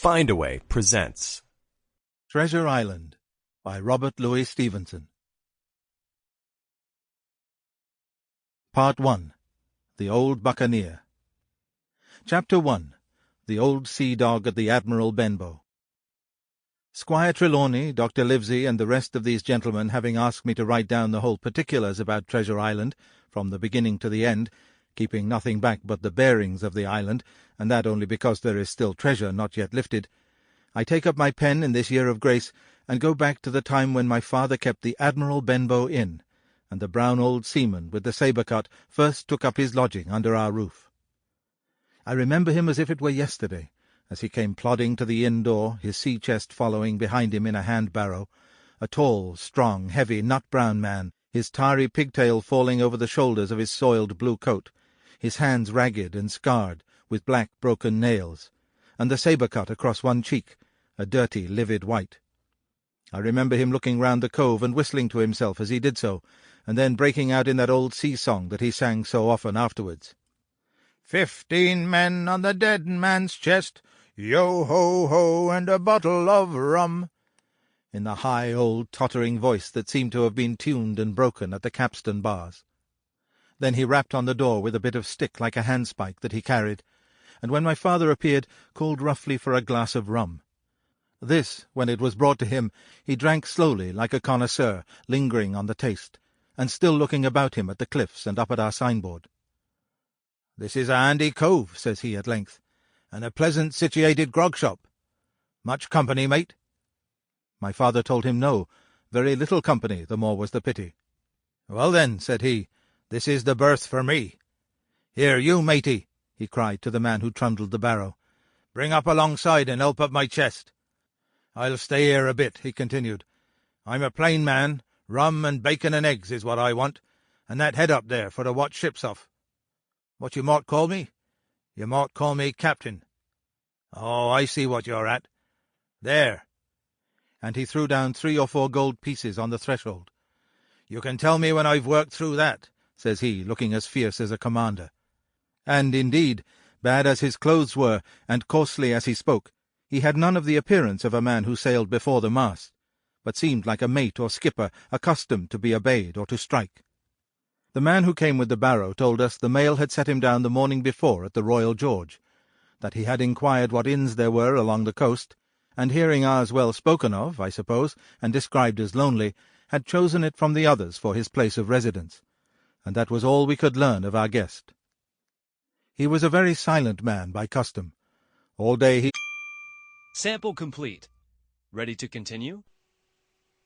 Findaway presents Treasure Island by Robert Louis Stevenson. Part 1. The Old Buccaneer. Chapter 1. The Old Sea Dog at the Admiral Benbow. Squire Trelawney, Dr. Livesey, and the rest of these gentlemen having asked me to write down the whole particulars about Treasure Island, from the beginning to the end, keeping nothing back but the bearings of the island, and that only because there is still treasure not yet lifted, I take up my pen in this year of grace, and go back to the time when my father kept the Admiral Benbow Inn, and the brown old seaman with the sabre-cut first took up his lodging under our roof. I remember him as if it were yesterday, as he came plodding to the inn door, his sea-chest following behind him in a hand-barrow, a tall, strong, heavy, nut-brown man, his tarry pigtail falling over the shoulders of his soiled blue coat, his hands ragged and scarred, with black broken nails, and the sabre-cut across one cheek, a dirty, livid white. I remember him looking round the cove and whistling to himself as he did so, and then breaking out in that old sea-song that he sang so often afterwards. 15 men on the dead man's chest, yo-ho-ho, and a bottle of rum, in the high old tottering voice that seemed to have been tuned and broken at the capstan bars. Then he rapped on the door with a bit of stick like a handspike that he carried, and when my father appeared, called roughly for a glass of rum. This, when it was brought to him, he drank slowly like a connoisseur, lingering on the taste, and still looking about him at the cliffs and up at our signboard. "This is a handy cove," says he at length, "and a pleasant situated grog-shop. Much company, mate?" My father told him no, very little company, the more was the pity. "Well then," said he, "this is the berth for me. Here, you, matey," he cried to the man who trundled the barrow, "bring up alongside and help up my chest. I'll stay here a bit," he continued. "I'm a plain man, rum and bacon and eggs is what I want, and that head up there for to watch ships off. What you mought call me? You mought call me Captain. Oh, I see what you're at. There." And he threw down 3 or 4 gold pieces on the threshold. "You can tell me when I've worked through that," says he, looking as fierce as a commander. And, indeed, bad as his clothes were, and coarsely as he spoke, he had none of the appearance of a man who sailed before the mast, but seemed like a mate or skipper accustomed to be obeyed or to strike. The man who came with the barrow told us the mail had set him down the morning before at the Royal George, that he had inquired what inns there were along the coast, and hearing ours well spoken of, I suppose, and described as lonely, had chosen it from the others for his place of residence, and that was all we could learn of our guest. He was a very silent man by custom. All day he... Sample complete. Ready to continue?